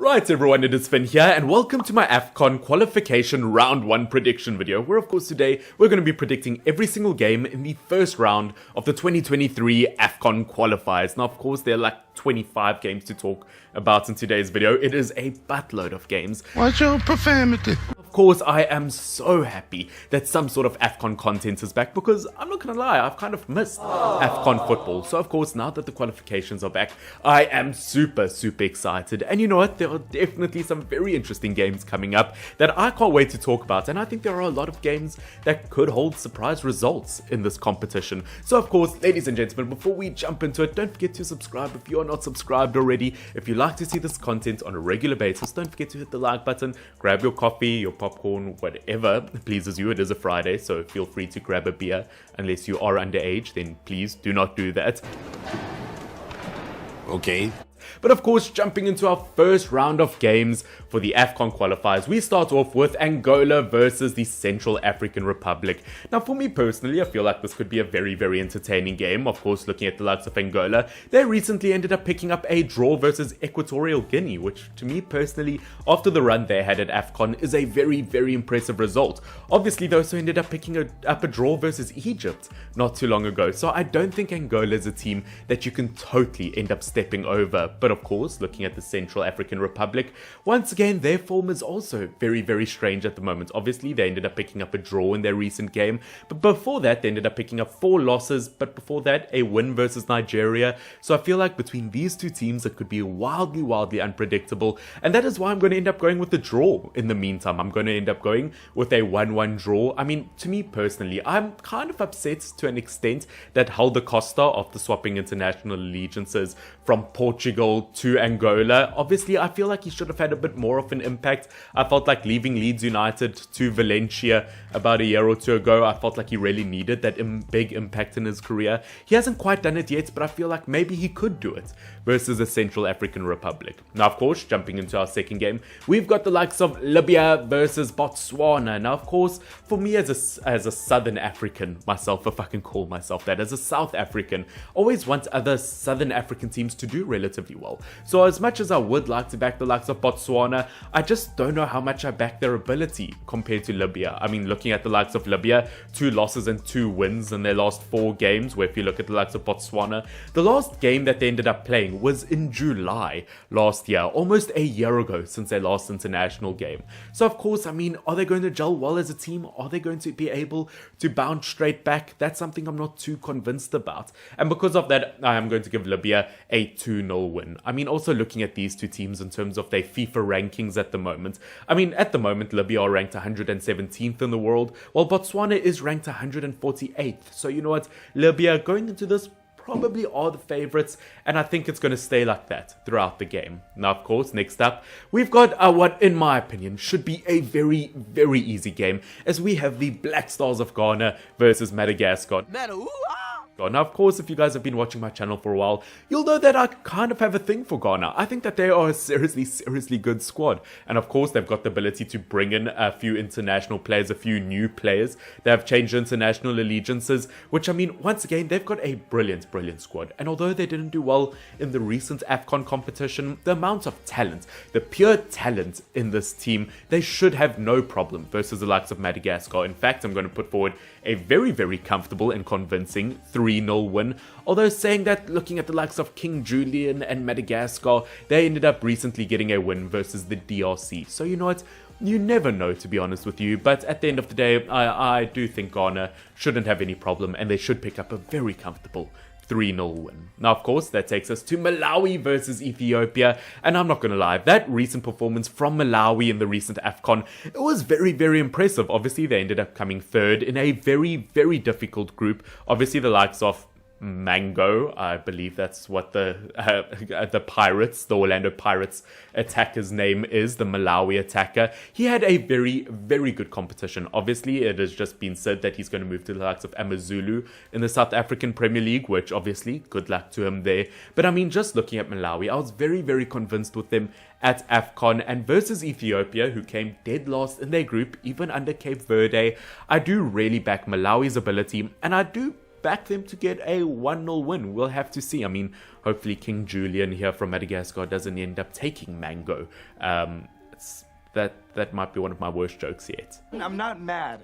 Right everyone, it is Finn here and welcome to my Afcon qualification round 1 prediction video, where of course today we're going to be predicting every single game in the first round of the 2023 Afcon qualifiers. Now of course there are like 25 games to talk about in today's video. It is a buttload of games. What's your profanity? Of course, I am so happy that some sort of Afcon content is back because I'm not gonna lie, I've kind of missed Afcon football. So of course, now that the qualifications are back, I am super excited. And you know what? There are definitely some very interesting games coming up that I can't wait to talk about. And I think there are a lot of games that could hold surprise results in this competition. So of course, ladies and gentlemen, before we jump into it, don't forget to subscribe if you're not subscribed already. If you like to see this content on a regular basis, don't forget to hit the like button, grab your coffee, your popcorn, whatever pleases you. It is a Friday, so feel free to grab a beer. Unless you are underage, then please do not do that. Okay. But of course, jumping into our first round of games for the Afcon qualifiers, we start off with Angola versus the Central African Republic. Now for me personally, I feel like this could be a very entertaining game. Of course, looking at the likes of Angola, they recently ended up picking up a draw versus Equatorial Guinea, which to me personally, after the run they had at Afcon, is a very impressive result. Obviously they also ended up picking up a draw versus Egypt not too long ago, so I don't think Angola is a team that you can totally end up stepping over. But of course, looking at the Central African Republic, once again, their form is also very strange at the moment. Obviously, they ended up picking up a draw in their recent game, but before that, they ended up picking up 4 losses, but before that, a win versus Nigeria. So I feel like between these two teams, it could be wildly unpredictable, and that is why I'm going to end up going with the draw in the meantime. I'm going to end up going with a 1-1 draw. I mean, to me personally, I'm kind of upset to an extent that Helder Costa, after swapping international allegiances from Portugal to Angola, obviously I feel like he should have had a bit more of an impact. I felt like leaving Leeds United to Valencia about a year or two ago, I felt like he really needed that big impact in his career. He hasn't quite done it yet, but I feel like maybe he could do it versus the Central African Republic. Now of course, jumping into our second game, we've got the likes of Libya versus Botswana. Now of course, for me as a Southern African myself, if I can call myself that, as a South African, always want other Southern African teams to do relatively well. So as much as I would like to back the likes of Botswana, I just don't know how much I back their ability compared to Libya. I mean, looking at the likes of Libya, 2 losses and 2 wins in their last 4 games, where if you look at the likes of Botswana, the last game that they ended up playing was in July last year, almost a year ago since their last international game. So of course, I mean, are they going to gel well as a team? Are they going to be able to bounce straight back? That's something I'm not too convinced about. And because of that, I am going to give Libya a 2-0 win. I mean, also looking at these two teams in terms of their FIFA rankings at the moment. I mean, at the moment, Libya are ranked 117th in the world, while Botswana is ranked 148th. So you know what? Libya going into this probably are the favorites, and I think it's going to stay like that throughout the game. Now, of course, next up, we've got what, in my opinion, should be a very easy game, as we have the Black Stars of Ghana versus Madagascar. Now, of course, if you guys have been watching my channel for a while, you'll know that I kind of have a thing for Ghana. I think that they are a seriously good squad. And of course, they've got the ability to bring in a few international players, a few new players. They have changed international allegiances, which, I mean, once again, they've got a brilliant squad. And although they didn't do well in the recent Afcon competition, the amount of talent, the pure talent in this team, they should have no problem versus the likes of Madagascar. In fact, I'm going to put forward a very comfortable and convincing 3-0 win. Although saying that, looking at the likes of King Julian and Madagascar, they ended up recently getting a win versus the DRC. So you know what? You never know, to be honest with you. But at the end of the day, I do think Ghana shouldn't have any problem, and they should pick up a very comfortable 3-0 win. Now, of course, that takes us to Malawi versus Ethiopia, and I'm not going to lie, that recent performance from Malawi in the recent Afcon, it was very impressive. Obviously, they ended up coming 3rd in a very difficult group. Obviously, the likes of Mango, I believe that's what the Pirates, the Orlando Pirates attacker's name is, the Malawi attacker. He had a very good competition. Obviously, it has just been said that he's going to move to the likes of Amazulu in the South African Premier League, which obviously, good luck to him there. But I mean, just looking at Malawi, I was very convinced with them at Afcon, and versus Ethiopia, who came dead last in their group, even under Cape Verde, I do really back Malawi's ability, and I do back them to get a 1-0 win. We'll have to see. I mean, hopefully King Julian here from Madagascar doesn't end up taking Mango. That might be one of my worst jokes yet. I'm not mad.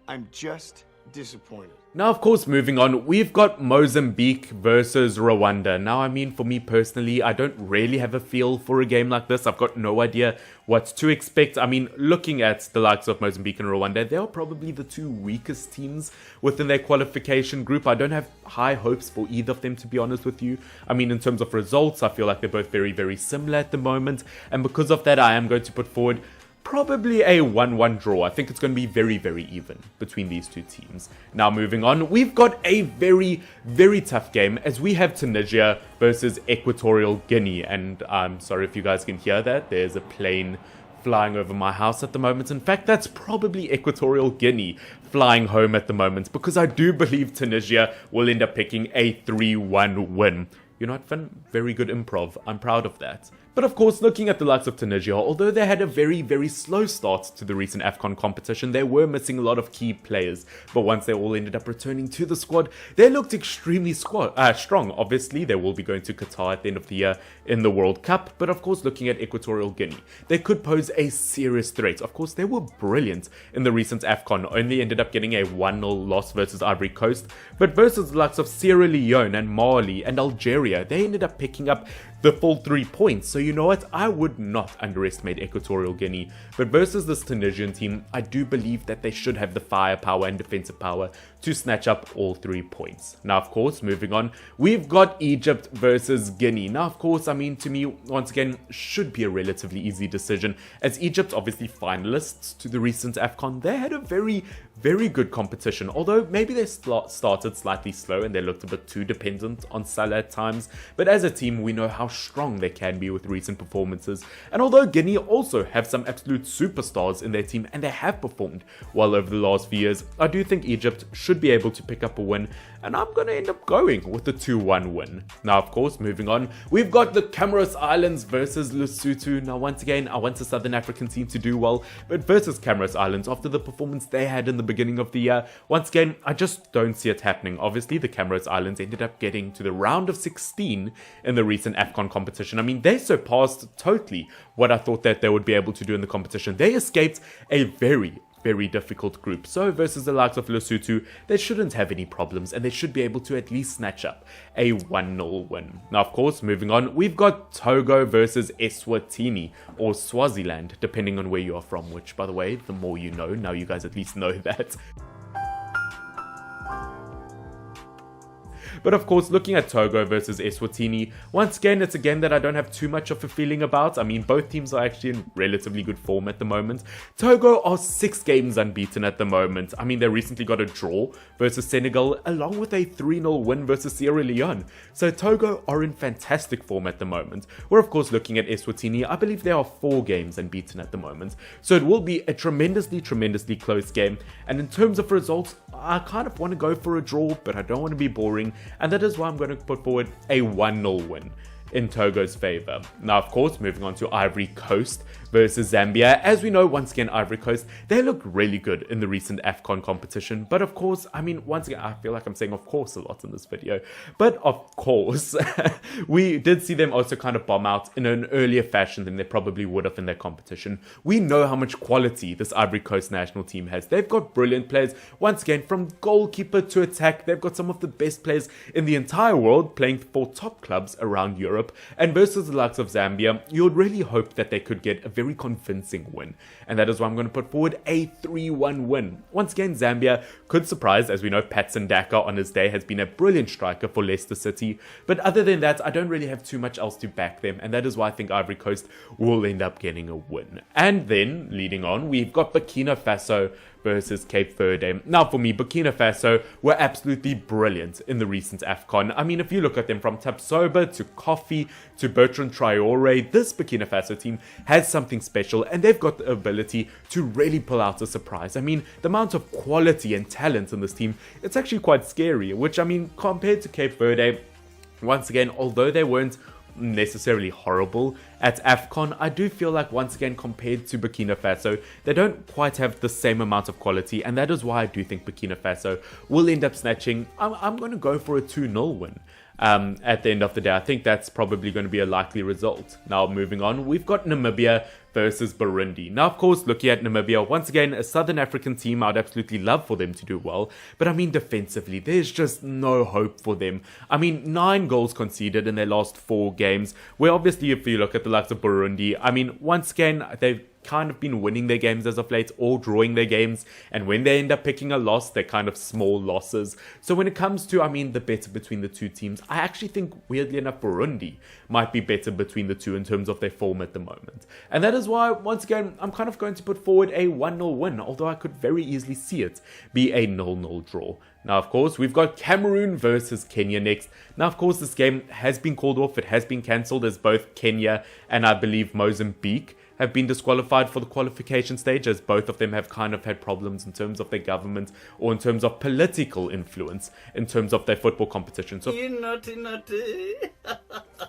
I'm just disappointed. Now, of course, moving on, we've got Mozambique versus Rwanda. Now, I mean, for me personally, I don't really have a feel for a game like this. I've got no idea what to expect. I mean, looking at the likes of Mozambique and Rwanda, they are probably the two weakest teams within their qualification group. I don't have high hopes for either of them, to be honest with you. I mean, in terms of results, I feel like they're both very, very similar at the moment. And because of that, I am going to put forward probably a 1-1 draw. I think it's going to be very, very even between these two teams. Now, moving on, we've got a very, very tough game as we have Tunisia versus Equatorial Guinea. And I'm sorry if you guys can hear that. There's a plane flying over my house at the moment. In fact, that's probably Equatorial Guinea flying home at the moment, because I do believe Tunisia will end up picking a 3-1 win. You know what, Finn? Very good improv. I'm proud of that. But of course, looking at the likes of Tunisia, although they had a very, very slow start to the recent Afcon competition, they were missing a lot of key players. But once they all ended up returning to the squad, they looked extremely strong. Obviously, they will be going to Qatar at the end of the year in the World Cup. But of course, looking at Equatorial Guinea, they could pose a serious threat. Of course, they were brilliant in the recent Afcon, only ended up getting a 1-0 loss versus Ivory Coast. But versus the likes of Sierra Leone and Mali and Algeria, they ended up picking up the full 3 points. So you know what, I would not underestimate Equatorial Guinea, but versus this Tunisian team, I do believe that they should have the firepower and defensive power to snatch up all 3 points. Now, of course, moving on, we've got Egypt versus Guinea. Now, of course, I mean, to me, once again, should be a relatively easy decision, as Egypt, obviously finalists to the recent Afcon, they had a very, very good competition, although maybe they started slightly slow and they looked a bit too dependent on Salah at times, but as a team, we know how strong they can be with recent performances. And although Guinea also have some absolute superstars in their team and they have performed well over the last few years, I do think Egypt should be able to pick up a win, and I'm going to end up going with the 2-1 win. Now, of course, moving on, we've got the Comoros Islands versus Lesotho. Now, once again, I want a Southern African team to do well, but versus Comoros Islands, after the performance they had in the beginning of the year, once again, I just don't see it happening. Obviously, the Comoros Islands ended up getting to the round of 16 in the recent Afcon competition. I mean, they surpassed totally what I thought that they would be able to do in the competition. They escaped a very, very difficult group. So versus the likes of Lesotho, they shouldn't have any problems and they should be able to at least snatch up a 1-0 win. Now, of course, moving on, we've got Togo versus Eswatini, or Swaziland, depending on where you are from, which, by the way, the more you know, now you guys at least know that. But of course, looking at Togo versus Eswatini, once again, it's a game that I don't have too much of a feeling about. I mean, both teams are actually in relatively good form at the moment. Togo are 6 games unbeaten at the moment. I mean, they recently got a draw versus Senegal, along with a 3-0 win versus Sierra Leone. So Togo are in fantastic form at the moment. We're of course looking at Eswatini. I believe they are 4 games unbeaten at the moment. So it will be a tremendously, tremendously close game. And in terms of results, I kind of want to go for a draw, but I don't want to be boring. And that is why I'm going to put forward a 1-0 win in Togo's favour. Now, of course, moving on to Ivory Coast versus Zambia. As we know, once again, Ivory Coast, they look really good in the recent Afcon competition. But of course, I mean, once again, I feel like I'm saying of course a lot in this video. But of course, we did see them also kind of bomb out in an earlier fashion than they probably would have in their competition. We know how much quality this Ivory Coast national team has. They've got brilliant players. Once again, from goalkeeper to attack, they've got some of the best players in the entire world playing for top clubs around Europe. And versus the likes of Zambia, you would really hope that they could get a very convincing win. And that is why I'm going to put forward a 3-1 win. Once again, Zambia could surprise. As we know, Patson Daka on his day has been a brilliant striker for Leicester City. But other than that, I don't really have too much else to back them. And that is why I think Ivory Coast will end up getting a win. And then, leading on, we've got Burkina Faso versus Cape Verde. Now, for me, Burkina Faso were absolutely brilliant in the recent Afcon. I mean, if you look at them from Tapsoba to Kofi to Bertrand Traore, this Burkina Faso team has something special and they've got the ability to really pull out a surprise. I mean, the amount of quality and talent in this team, it's actually quite scary, which, I mean, compared to Cape Verde, once again, although they weren't necessarily horrible at Afcon. I do feel like, once again, compared to Burkina Faso, they don't quite have the same amount of quality, and that is why I do think Burkina Faso will end up snatching. I'm going to go for a 2-0 win. At the end of the day, I think that's probably going to be a likely result. Now, moving on, we've got Namibia versus Burundi. Now, of course, looking at Namibia, once again, a Southern African team, I'd absolutely love for them to do well. But I mean, defensively, there's just no hope for them. I mean, 9 goals conceded in their last 4 games, where obviously, if you look at the likes of Burundi, I mean, once again, they've kind of been winning their games as of late, or drawing their games, and when they end up picking a loss, they're kind of small losses. So when it comes to, I mean, the better between the two teams, I actually think, weirdly enough, Burundi might be better between the two in terms of their form at the moment. And that is why, once again, I'm kind of going to put forward a 1-0 win, although I could very easily see it be a 0-0 draw. Now, of course, we've got Cameroon versus Kenya next. Now, of course, this game has been called off. It has been cancelled, as both Kenya and, I believe, Mozambique have been disqualified for the qualification stage, as both of them have kind of had problems in terms of their government, or in terms of political influence in terms of their football competition. So,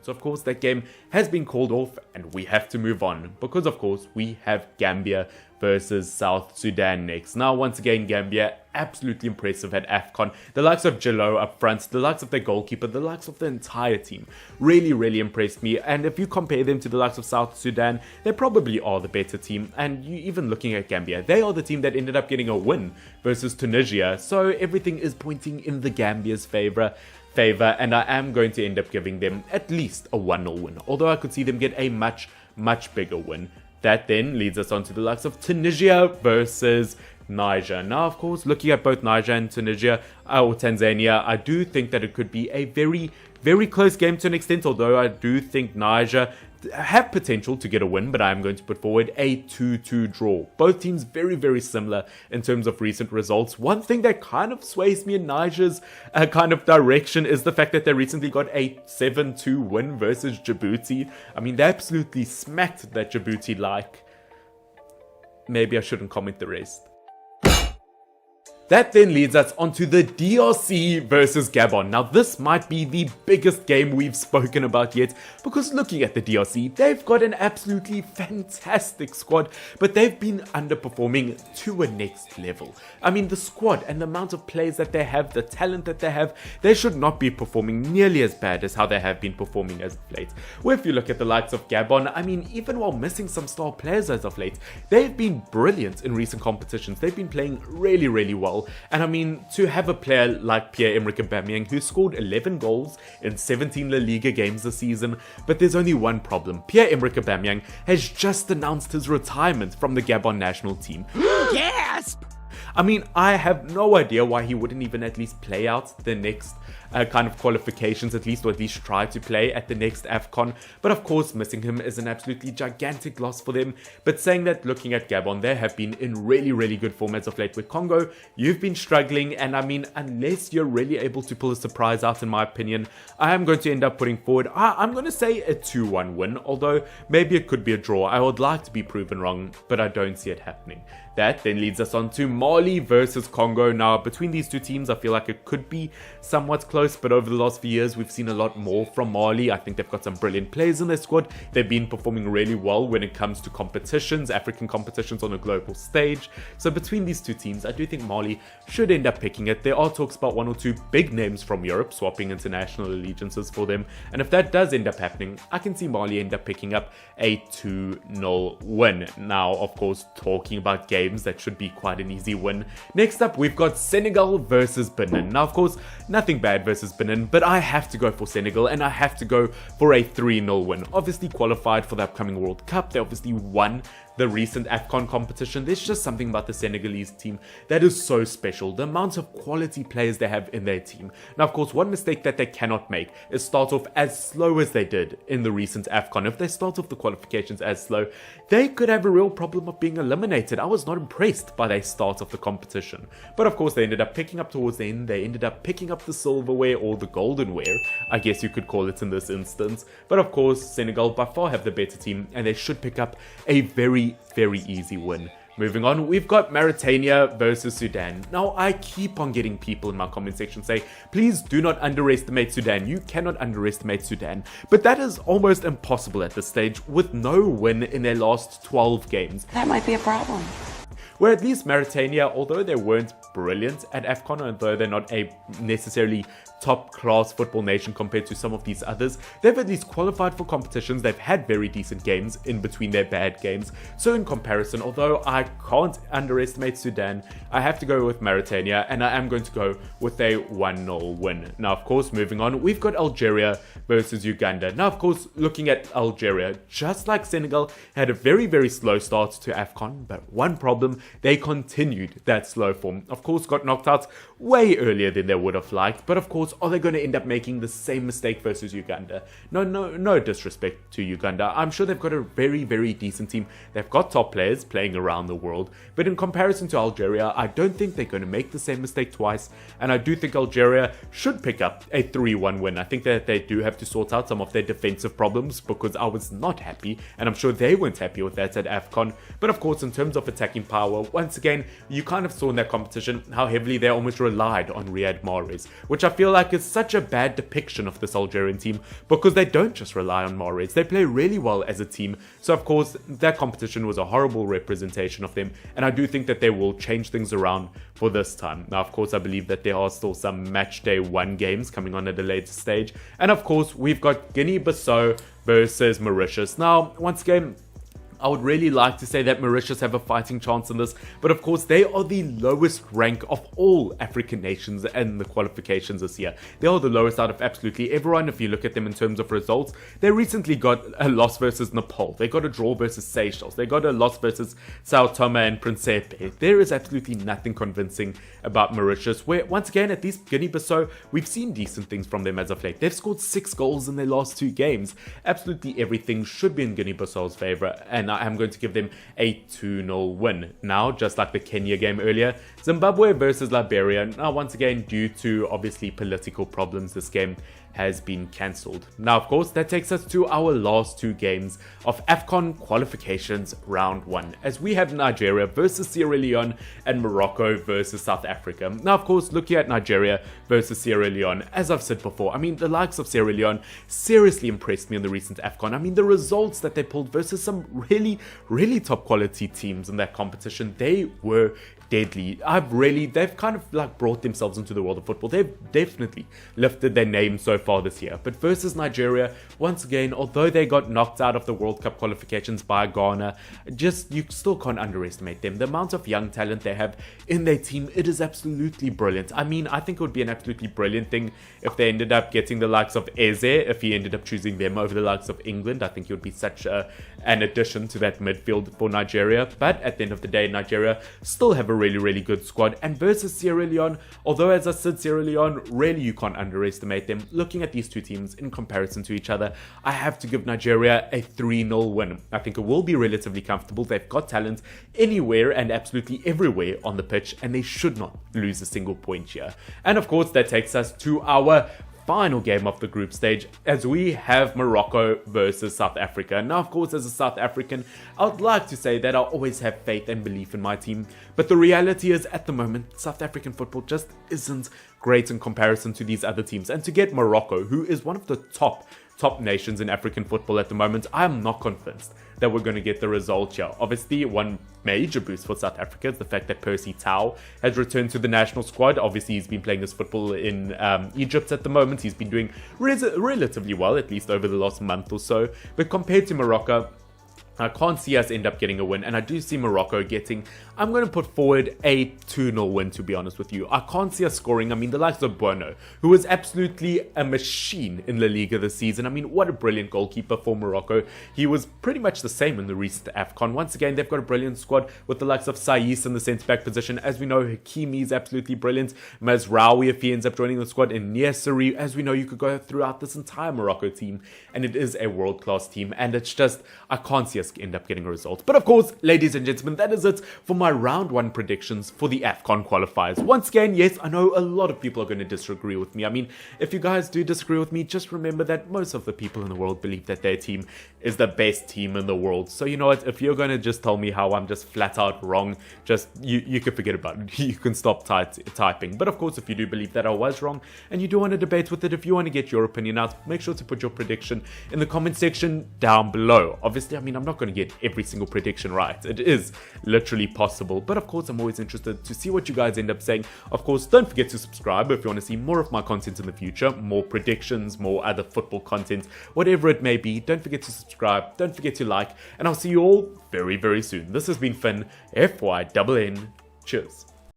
so of course, that game has been called off, and we have to move on, because of course we have Gambia versus South Sudan next. Now, once again, Gambia, absolutely impressive at Afcon. The likes of Jallo up front, the likes of their goalkeeper, the likes of the entire team really, really impressed me. And if you compare them to the likes of South Sudan, they probably are the better team. And you even looking at Gambia, they are the team that ended up getting a win versus Tunisia. So everything is pointing in the Gambia's favor, and I am going to end up giving them at least a 1-0 win, although I could see them get a much, much bigger win. That then leads us on to the likes of Tunisia versus Niger. Now, of course, looking at both Niger and Tunisia, or Tanzania, I do think that it could be a very, very close game to an extent, although I do think Niger have potential to get a win, but I'm going to put forward a 2-2 draw. Both teams very, very similar in terms of recent results. One thing that kind of sways me in Niger's kind of direction is the fact that they recently got a 7-2 win versus Djibouti. I mean, they absolutely smacked that Djibouti like. Maybe I shouldn't comment the rest. That then leads us onto the DRC versus Gabon. Now, this might be the biggest game we've spoken about yet, because looking at the DRC, they've got an absolutely fantastic squad, but they've been underperforming to a next level. I mean, the squad and the amount of players that they have, the talent that they have, they should not be performing nearly as bad as how they have been performing as of late. Where if you look at the likes of Gabon, I mean, even while missing some star players as of late, they've been brilliant in recent competitions. They've been playing really, really well. And I mean, to have a player like Pierre-Emerick Aubameyang, who scored 11 goals in 17 La Liga games this season, but there's only one problem. Pierre-Emerick Aubameyang has just announced his retirement from the Gabon national team. Gasp! I mean, I have no idea why he wouldn't even at least play out the next kind of qualifications, at least, or at least try to play at the next Afcon. But of course, missing him is an absolutely gigantic loss for them. But saying that, looking at Gabon, they have been in really, really good form as of late. With Congo, you've been struggling, and I mean, unless you're really able to pull a surprise out, in my opinion, I am going to end up putting forward, I'm going to say a 2-1 win, although maybe it could be a draw. I would like to be proven wrong, but I don't see it happening. That then leads us on to Mali versus Congo. Now, between these two teams, I feel like it could be somewhat close, but over the last few years, we've seen a lot more from Mali. I think they've got some brilliant players in their squad. They've been performing really well when it comes to competitions, African competitions on a global stage. So between these two teams, I do think Mali should end up picking it. There are talks about 1 or 2 big names from Europe swapping international allegiances for them. And if that does end up happening, I can see Mali end up picking up a 2-0 win. Now, of course, talking about games that should be quite an easy win. Next up, we've got Senegal versus Benin. Now, of course, nothing bad versus Benin, but I have to go for Senegal, and I have to go for a 3-0 win. Obviously qualified for the upcoming World Cup. They obviously won the recent Afcon competition. There's just something about the Senegalese team that is so special. The amount of quality players they have in their team. Now, of course, one mistake that they cannot make is start off as slow as they did in the recent Afcon. If they start off the qualifications as slow, they could have a real problem of being eliminated. I was not impressed by their start of the competition. But of course, they ended up picking up towards the end. They ended up picking up the silverware, or the goldenware, I guess you could call it in this instance. But of course, Senegal by far have the better team, and they should pick up a very, very easy win Moving on, we've got Mauritania versus Sudan. Now, I keep on getting people in my comment section say, please do not underestimate Sudan. You cannot underestimate Sudan. But that is almost impossible at this stage with no win in their last 12 games. That might be a problem. Where at least Mauritania, although they weren't brilliant at Afcon, although they're not a necessarily top-class football nation compared to some of these others, they've at least qualified for competitions. They've had very decent games in between their bad games. So in comparison, although I can't underestimate Sudan, I have to go with Mauritania, and I am going to go with a 1-0 win. Now, of course, moving on, we've got Algeria versus Uganda. Now, of course, looking at Algeria, just like Senegal, had a very, very slow start to Afcon, but one problem, they continued that slow form. Of course, got knocked out way earlier than they would have liked, but of course, are they going to end up making the same mistake versus Uganda? No disrespect to Uganda. I'm sure they've got a very, very decent team. They've got top players playing around the world, but in comparison to Algeria, I don't think they're going to make the same mistake twice, and I do think Algeria should pick up a 3-1 win. I think that they do have to sort out some of their defensive problems, because I was not happy, and I'm sure they weren't happy with that at Afcon. But of course, in terms of attacking power, once again, you kind of saw in that competition how heavily they almost relied on Riyad Mahrez, which I feel like is such a bad depiction of this Algerian team, because they don't just rely on Mahrez, they play really well as a team. So of course, that competition was a horrible representation of them, and I do think that they will change things around for this time. Now, of course, I believe that there are still some match day 1 games coming on at a later stage, and of course, we've got Guinea-Bissau versus Mauritius. Now, once again, I would really like to say that Mauritius have a fighting chance in this, but of course they are the lowest rank of all African nations in the qualifications this year. They are the lowest out of absolutely everyone if you look at them in terms of results. They recently got a loss versus Nepal, they got a draw versus Seychelles, they got a loss versus Sao Tome and Principe. There is absolutely nothing convincing about Mauritius, where once again at least Guinea-Bissau, we've seen decent things from them as of late. They've scored 6 goals in their last 2 games. Absolutely everything should be in Guinea-Bissau's favour, and I am going to give them a 2-0 win. Now, just like the Kenya game earlier, Zimbabwe versus Liberia. Now, once again, due to obviously political problems, this game has been cancelled. Now, of course, that takes us to our last 2 games of Afcon qualifications round 1, as we have Nigeria versus Sierra Leone and Morocco versus South Africa. Now, of course, looking at Nigeria versus Sierra Leone, as I've said before, I mean, the likes of Sierra Leone seriously impressed me in the recent Afcon. I mean, the results that they pulled versus some really, really top quality teams in that competition, they were deadly. They've kind of like brought themselves into the world of football. They've definitely lifted their name so far this year. But versus Nigeria, once again, although they got knocked out of the World Cup qualifications by Ghana, you still can't underestimate them. The amount of young talent they have in their team, it is absolutely brilliant. I mean, I think it would be an absolutely brilliant thing if they ended up getting the likes of Eze, if he ended up choosing them over the likes of England. I think it would be such an addition to that midfield for Nigeria. But at the end of the day, Nigeria still have a really good squad. And versus Sierra Leone, although as I said, Sierra Leone, really you can't underestimate them. Looking at these 2 teams in comparison to each other, I have to give Nigeria a 3-0 win. I think it will be relatively comfortable. They've got talent anywhere and absolutely everywhere on the pitch, and they should not lose a single point here. And of course, that takes us to our final game of the group stage, as we have Morocco versus South Africa. Now, of course, as a South African, I would like to say that I always have faith and belief in my team, but the reality is at the moment, South African football just isn't great in comparison to these other teams. And to get Morocco, who is one of the top nations in African football at the moment, I am not convinced that we're going to get the result here. Obviously, one major boost for South Africa is the fact that Percy Tau has returned to the national squad. Obviously, he's been playing his football in Egypt at the moment. He's been doing relatively well, at least over the last month or so. But compared to Morocco, I can't see us end up getting a win, and I do see Morocco getting, I'm going to put forward a 2-0 win, to be honest with you. I can't see us scoring. I mean, the likes of Bono, who was absolutely a machine in La Liga this season. I mean, what a brilliant goalkeeper for Morocco. He was pretty much the same in the recent Afcon. Once again, they've got a brilliant squad with the likes of Saiss in the centre-back position. As we know, Hakimi is absolutely brilliant. Mazraoui, if he ends up joining the squad, and Niassiri, as we know, you could go throughout this entire Morocco team, and it is a world-class team, and it's just, I can't see us end up getting a result. But of course, ladies and gentlemen, that is it for my round 1 predictions for the Afcon qualifiers. Once again, yes, I know a lot of people are going to disagree with me. I mean, if you guys do disagree with me, just remember that most of the people in the world believe that their team is the best team in the world. So you know what, if you're going to just tell me how I'm just flat out wrong, just you can forget about it. You can stop typing. But of course, if you do believe that I was wrong and you do want to debate with it, if you want to get your opinion out, make sure to put your prediction in the comment section down below. Obviously, I mean, I'm not going to get every single prediction right. It is literally possible. But of course, I'm always interested to see what you guys end up saying. Of course, don't forget to subscribe if you want to see more of my content in the future, more predictions, more other football content, whatever it may be. Don't forget to subscribe. Don't forget to like. And I'll see you all very, very soon. This has been Finn, FYNN. Cheers.